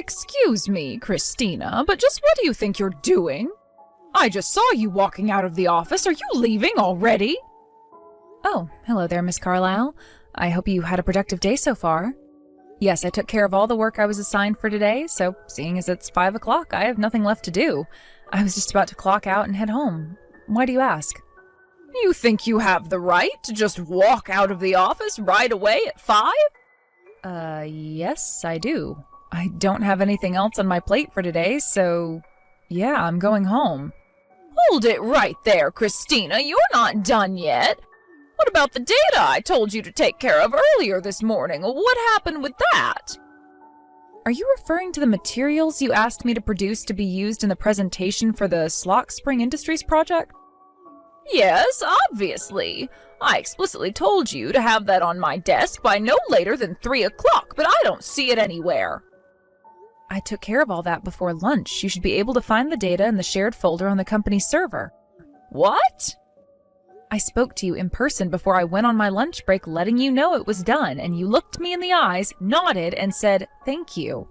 Excuse me, Christina, but just what do you think you're doing? I just saw you walking out of the office. Are you leaving already? Oh, hello there, Miss Carlisle. I hope you had a productive day so far. Yes, I took care of all the work I was assigned for today, so seeing as it's 5 o'clock, I have nothing left to do. I was just about to clock out and head home. Why do you ask? You think you have the right to just walk out of the office right away at 5? Yes, I do. I don't have anything else on my plate for today, so yeah, I'm going home. Hold it right there, Christina. You're not done yet. What about the data I told you to take care of earlier this morning? What happened with that? Are you referring to the materials you asked me to produce to be used in the presentation for the Slock Spring Industries project? Yes, obviously. I explicitly told you to have that on my desk by no later than 3 o'clock, but I don't see it anywhere. I took care of all that before lunch. You should be able to find the data in the shared folder on the company's server. What? I spoke to you in person before I went on my lunch break, letting you know it was done, and you looked me in the eyes, nodded, and said, "Thank you."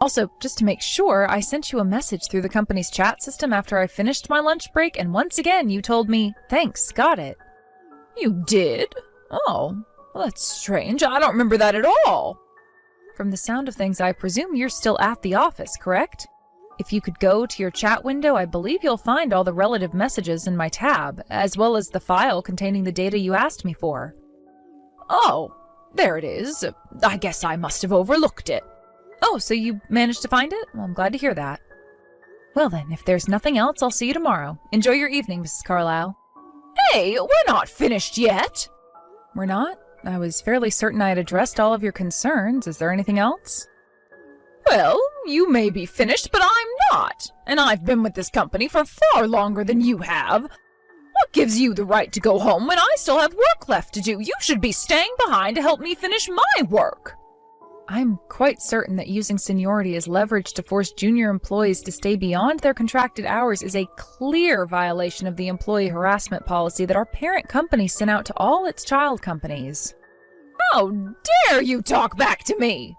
Also, just to make sure, I sent you a message through the company's chat system after I finished my lunch break, and once again you told me, "Thanks, got it." You did? Oh, well, that's strange. I don't remember that at all. From the sound of things, I presume you're still at the office, correct? If you could go to your chat window, I believe you'll find all the relative messages in my tab, as well as the file containing the data you asked me for. Oh, there it is. I guess I must have overlooked it. Oh, so you managed to find it? Well, I'm glad to hear that. Well then, if there's nothing else, I'll see you tomorrow. Enjoy your evening, Mrs. Carlisle. Hey, we're not finished yet. We're not? I was fairly certain I had addressed all of your concerns. Is there anything else? Well, you may be finished, but I'm not. And I've been with this company for far longer than you have. What gives you the right to go home when I still have work left to do? You should be staying behind to help me finish my work. I'm quite certain that using seniority as leverage to force junior employees to stay beyond their contracted hours is a clear violation of the employee harassment policy that our parent company sent out to all its child companies. How dare you talk back to me?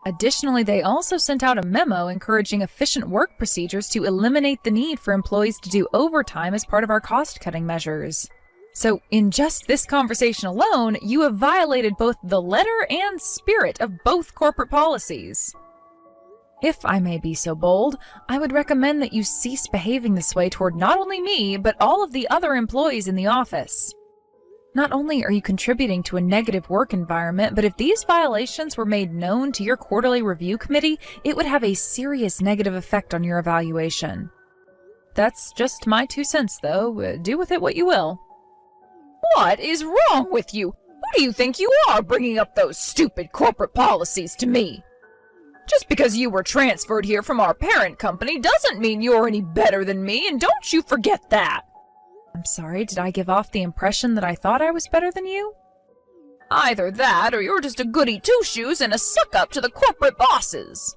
Additionally, they also sent out a memo encouraging efficient work procedures to eliminate the need for employees to do overtime as part of our cost-cutting measures. So, in just this conversation alone, you have violated both the letter and spirit of both corporate policies. If I may be so bold, I would recommend that you cease behaving this way toward not only me, but all of the other employees in the office. Not only are you contributing to a negative work environment, but if these violations were made known to your quarterly review committee, it would have a serious negative effect on your evaluation. That's just my 2 cents, though. Do with it what you will. What is wrong with you? Who do you think you are, bringing up those stupid corporate policies to me? Just because you were transferred here from our parent company doesn't mean you're any better than me, and don't you forget that. I'm sorry, did I give off the impression that I thought I was better than you? Either that, or you're just a goody two-shoes and a suck-up to the corporate bosses.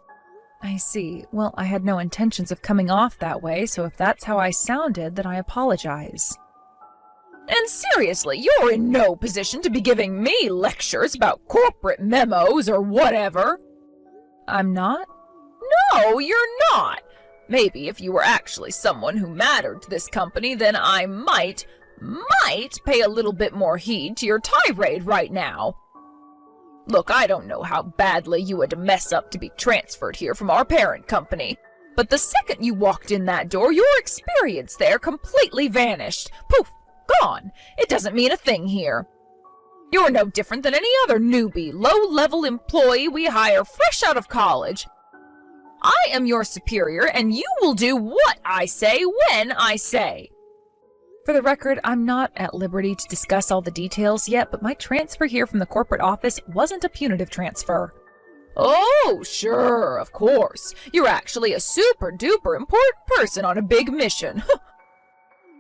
I see. Well, I had no intentions of coming off that way, so if that's how I sounded, then I apologize. And seriously, you're in no position to be giving me lectures about corporate memos or whatever. I'm not? No, you're not. Maybe if you were actually someone who mattered to this company, then I might pay a little bit more heed to your tirade right now. Look, I don't know how badly you had to mess up to be transferred here from our parent company, but the second you walked in that door, your experience there completely vanished. Poof, gone. It doesn't mean a thing here. You're no different than any other newbie, low-level employee we hire fresh out of college. I am your superior, and you will do what I say when I say. For the record, I'm not at liberty to discuss all the details yet, but my transfer here from the corporate office wasn't a punitive transfer. Oh, sure, of course. You're actually a super-duper important person on a big mission.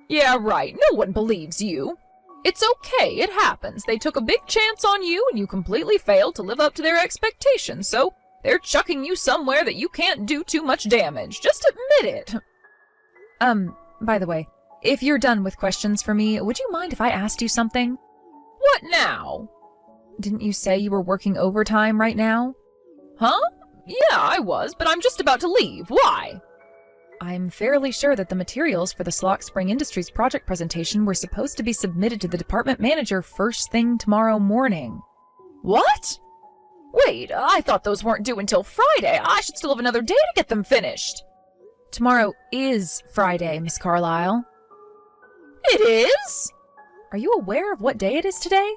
Yeah, right, no one believes you. It's okay, it happens. They took a big chance on you, and you completely failed to live up to their expectations, so they're chucking you somewhere that you can't do too much damage. Just admit it. By the way, if you're done with questions for me, would you mind if I asked you something? What now? Didn't you say you were working overtime right now? Huh? Yeah, I was, but I'm just about to leave. Why? I'm fairly sure that the materials for the Slock Spring Industries project presentation were supposed to be submitted to the department manager first thing tomorrow morning. What? Wait, I thought those weren't due until Friday. I should still have another day to get them finished. Tomorrow is Friday, Miss Carlyle. It is? Are you aware of what day it is today?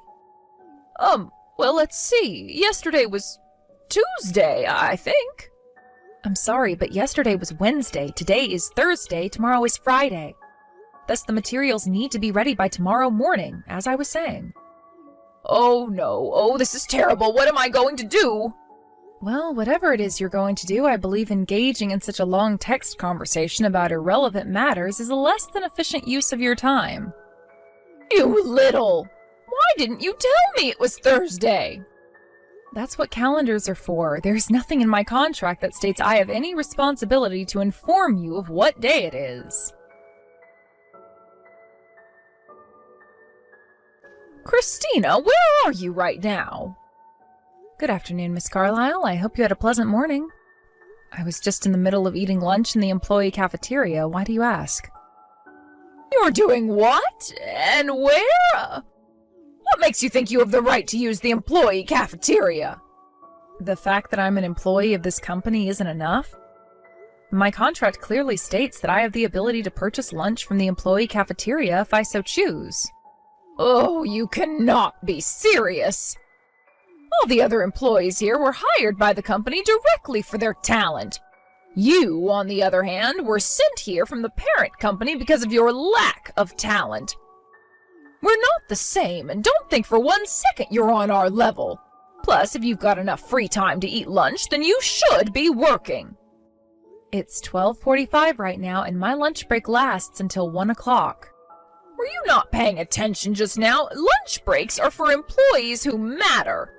Well, let's see. Yesterday was Tuesday, I think. I'm sorry, but yesterday was Wednesday, today is Thursday, tomorrow is Friday. Thus, the materials need to be ready by tomorrow morning, as I was saying. Oh no, oh this is terrible, what am I going to do? Well, whatever it is you're going to do, I believe engaging in such a long text conversation about irrelevant matters is a less than efficient use of your time. You little! Why didn't you tell me it was Thursday? That's what calendars are for. There's nothing in my contract that states I have any responsibility to inform you of what day it is. Christina, where are you right now? Good afternoon, Miss Carlyle. I hope you had a pleasant morning. I was just in the middle of eating lunch in the employee cafeteria. Why do you ask? You're doing what? And where? What makes you think you have the right to use the employee cafeteria? The fact that I'm an employee of this company isn't enough. My contract clearly states that I have the ability to purchase lunch from the employee cafeteria if I so choose. Oh, you cannot be serious. All the other employees here were hired by the company directly for their talent. You, on the other hand, were sent here from the parent company because of your lack of talent. We're not the same, and don't think for 1 second you're on our level. Plus, if you've got enough free time to eat lunch, then you should be working. It's 12:45 right now, and my lunch break lasts until 1 o'clock. Were you not paying attention just now? Lunch breaks are for employees who matter.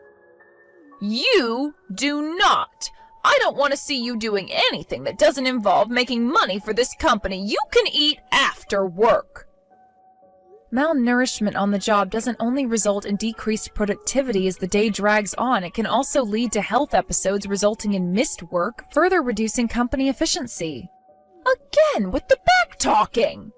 You do not. I don't want to see you doing anything that doesn't involve making money for this company. You can eat after work. Malnourishment on the job doesn't only result in decreased productivity as the day drags on, it can also lead to health episodes resulting in missed work, further reducing company efficiency. Again, with the back-talking!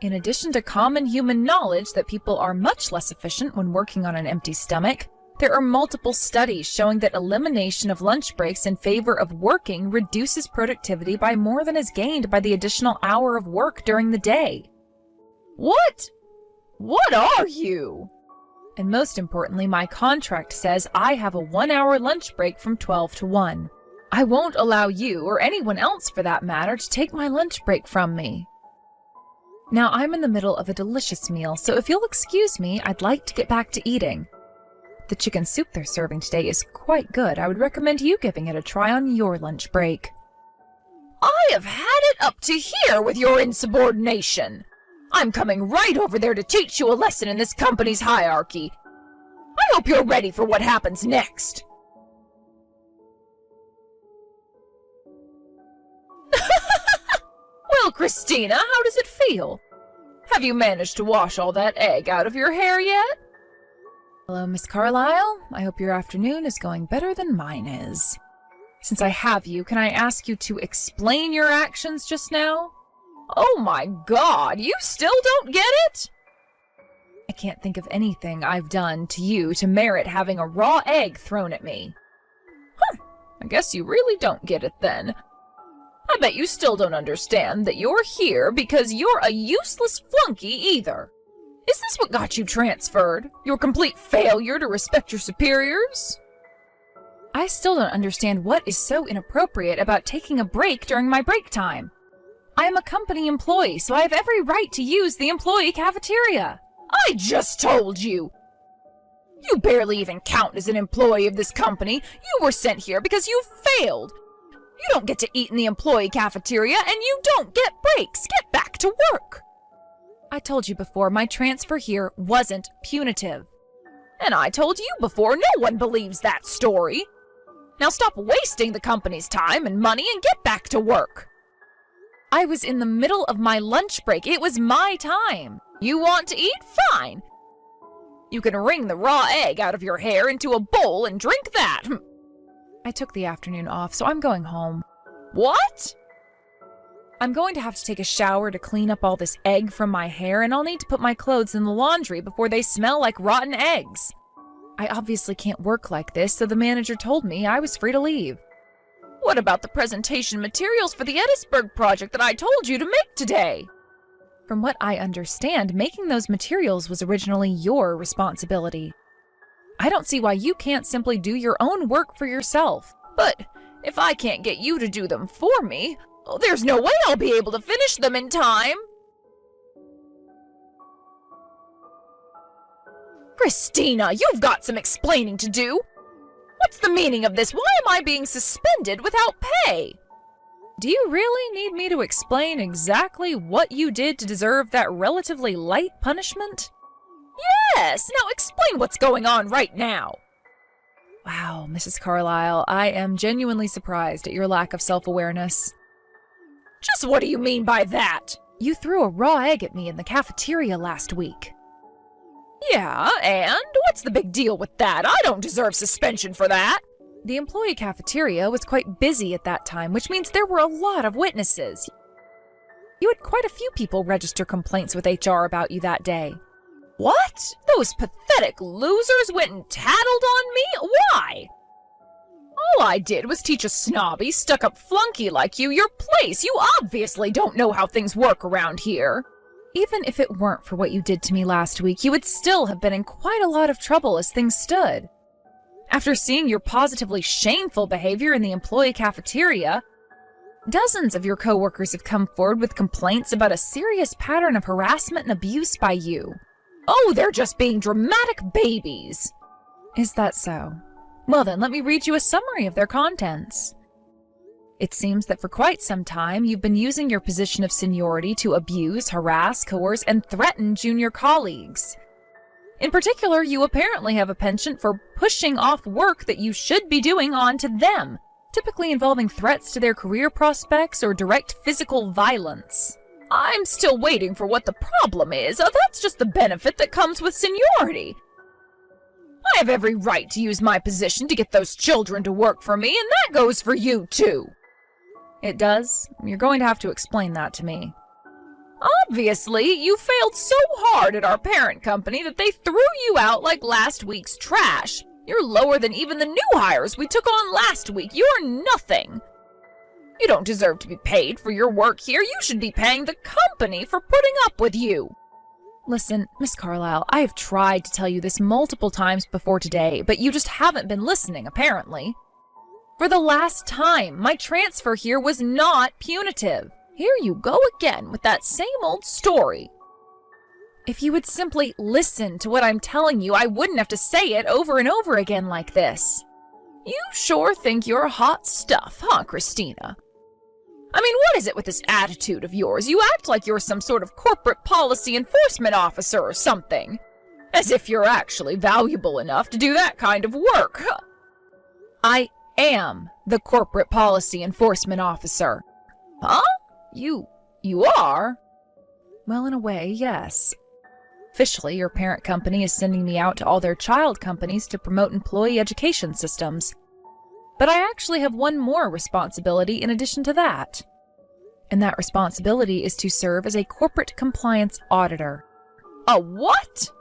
In addition to common human knowledge that people are much less efficient when working on an empty stomach, there are multiple studies showing that elimination of lunch breaks in favor of working reduces productivity by more than is gained by the additional hour of work during the day. What? What are you? And most importantly, my contract says I have a 1-hour lunch break from 12 to 1. I won't allow you, or anyone else for that matter, to take my lunch break from me. Now, I'm in the middle of a delicious meal, so if you'll excuse me, I'd like to get back to eating. The chicken soup they're serving today is quite good. I would recommend you giving it a try on your lunch break. I have had it up to here with your insubordination. I'm coming right over there to teach you a lesson in this company's hierarchy. I hope you're ready for what happens next. Well, Christina, how does it feel? Have you managed to wash all that egg out of your hair yet? Hello, Miss Carlyle. I hope your afternoon is going better than mine is. Since I have you, can I ask you to explain your actions just now? Oh my God, you still don't get it? I can't think of anything I've done to you to merit having a raw egg thrown at me. I guess you really don't get it then. I bet you still don't understand that you're here because you're a useless flunky either. Is this what got you transferred? Your complete failure to respect your superiors? I still don't understand what is so inappropriate about taking a break during my break time. I am a company employee, so I have every right to use the employee cafeteria. I just told you! You barely even count as an employee of this company. You were sent here because you failed. You don't get to eat in the employee cafeteria, and you don't get breaks. Get back to work. I told you before, my transfer here wasn't punitive. And I told you before, no one believes that story. Now stop wasting the company's time and money and get back to work. I was in the middle of my lunch break. It was my time. You want to eat? Fine. You can wring the raw egg out of your hair into a bowl and drink that. I took the afternoon off, so I'm going home. What? I'm going to have to take a shower to clean up all this egg from my hair, and I'll need to put my clothes in the laundry before they smell like rotten eggs. I obviously can't work like this, so the manager told me I was free to leave. What about the presentation materials for the Edisburg project that I told you to make today? From what I understand, making those materials was originally your responsibility. I don't see why you can't simply do your own work for yourself. But if I can't get you to do them for me, there's no way I'll be able to finish them in time. Christina, you've got some explaining to do. What's the meaning of this? Why am I being suspended without pay? Do you really need me to explain exactly what you did to deserve that relatively light punishment? Yes, now explain what's going on right now. Wow, Mrs. Carlyle, I am genuinely surprised at your lack of self-awareness. Just what do you mean by that? You threw a raw egg at me in the cafeteria last week. Yeah, and what's the big deal with that? I don't deserve suspension for that. The employee cafeteria was quite busy at that time, which means there were a lot of witnesses. You had quite a few people register complaints with HR about you that day. What? Those pathetic losers went and tattled on me? Why? All I did was teach a snobby, stuck-up flunky like you your place. You obviously don't know how things work around here. Even if it weren't for what you did to me last week, you would still have been in quite a lot of trouble as things stood. After seeing your positively shameful behavior in the employee cafeteria, dozens of your coworkers have come forward with complaints about a serious pattern of harassment and abuse by you. Oh, they're just being dramatic babies. Is that so? Well then, let me read you a summary of their contents. It seems that for quite some time, you've been using your position of seniority to abuse, harass, coerce, and threaten junior colleagues. In particular, you apparently have a penchant for pushing off work that you should be doing onto them, typically involving threats to their career prospects or direct physical violence. I'm still waiting for what the problem is. That's just the benefit that comes with seniority. I have every right to use my position to get those children to work for me, and that goes for you, too. It does? You're going to have to explain that to me. Obviously, you failed so hard at our parent company that they threw you out like last week's trash. You're lower than even the new hires we took on last week. You're nothing. You don't deserve to be paid for your work here. You should be paying the company for putting up with you. Listen, Miss Carlyle, I have tried to tell you this multiple times before today, but you just haven't been listening, apparently. For the last time, my transfer here was not punitive. Here you go again with that same old story. If you would simply listen to what I'm telling you, I wouldn't have to say it over and over again like this. You sure think you're hot stuff, huh, Christina? I mean, what is it with this attitude of yours? You act like you're some sort of corporate policy enforcement officer or something. As if you're actually valuable enough to do that kind of work. I am the corporate policy enforcement officer. Huh? You are? Well, in a way, yes. Officially, your parent company is sending me out to all their child companies to promote employee education systems. But I actually have one more responsibility in addition to that. And that responsibility is to serve as a corporate compliance auditor. A what?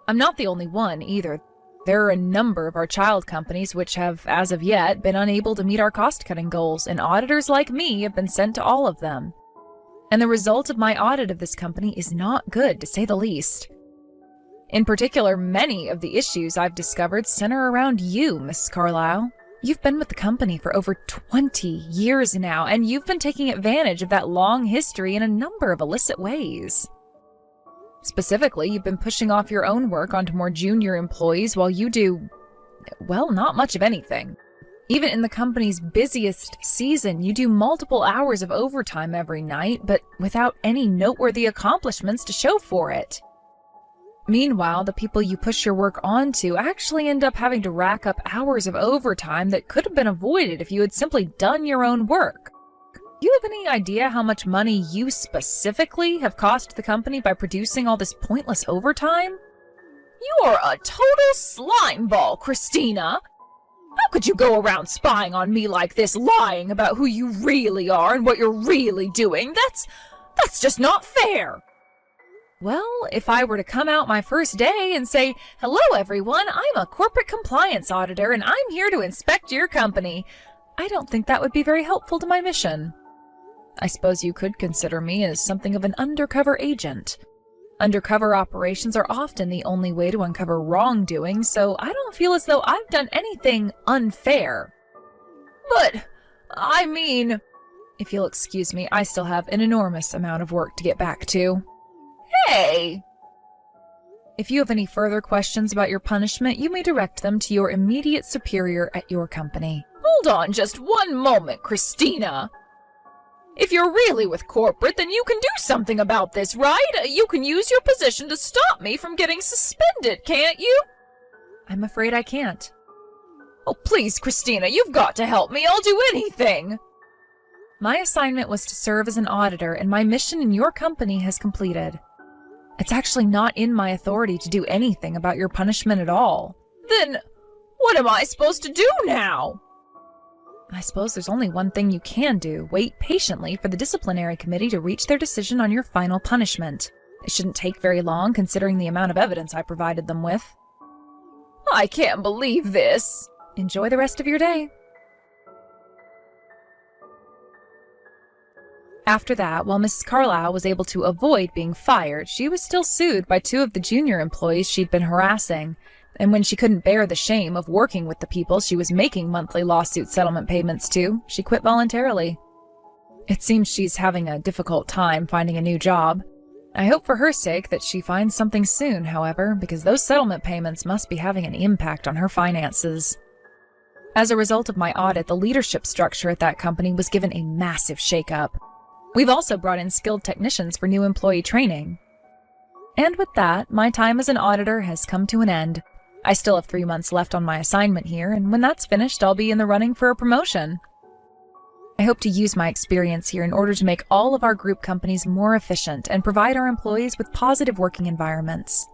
I'm not the only one, either. There are a number of our child companies which have, as of yet, been unable to meet our cost-cutting goals, and auditors like me have been sent to all of them. And the result of my audit of this company is not good, to say the least. In particular, many of the issues I've discovered center around you, Mrs. Carlyle. You've been with the company for over 20 years now, and you've been taking advantage of that long history in a number of illicit ways. Specifically, you've been pushing off your own work onto more junior employees while you do, well, not much of anything. Even in the company's busiest season, you do multiple hours of overtime every night, but without any noteworthy accomplishments to show for it. Meanwhile, the people you push your work onto actually end up having to rack up hours of overtime that could have been avoided if you had simply done your own work. Do you have any idea how much money you specifically have cost the company by producing all this pointless overtime? You're a total slime ball, Christina. How could you go around spying on me like this, lying about who you really are and what you're really doing? That's just not fair. Well, if I were to come out my first day and say, "Hello everyone, I'm a corporate compliance auditor and I'm here to inspect your company," I don't think that would be very helpful to my mission. I suppose you could consider me as something of an undercover agent. Undercover operations are often the only way to uncover wrongdoing, so I don't feel as though I've done anything unfair. But, I mean... If you'll excuse me, I still have an enormous amount of work to get back to. Hey! If you have any further questions about your punishment, you may direct them to your immediate superior at your company. Hold on just one moment, Christina. If you're really with corporate, then you can do something about this, right? You can use your position to stop me from getting suspended, can't you? I'm afraid I can't. Oh, please, Christina, you've got to help me. I'll do anything. My assignment was to serve as an auditor, and my mission in your company has completed. It's actually not in my authority to do anything about your punishment at all. Then, what am I supposed to do now? I suppose there's only one thing you can do. Wait patiently for the disciplinary committee to reach their decision on your final punishment. It shouldn't take very long, considering the amount of evidence I provided them with. I can't believe this. Enjoy the rest of your day. After that, while Mrs. Carlisle was able to avoid being fired, she was still sued by two of the junior employees she'd been harassing. And when she couldn't bear the shame of working with the people she was making monthly lawsuit settlement payments to, she quit voluntarily. It seems she's having a difficult time finding a new job. I hope for her sake that she finds something soon, however, because those settlement payments must be having an impact on her finances. As a result of my audit, the leadership structure at that company was given a massive shakeup. We've also brought in skilled technicians for new employee training. And with that, my time as an auditor has come to an end. I still have 3 months left on my assignment here, and when that's finished, I'll be in the running for a promotion. I hope to use my experience here in order to make all of our group companies more efficient and provide our employees with positive working environments.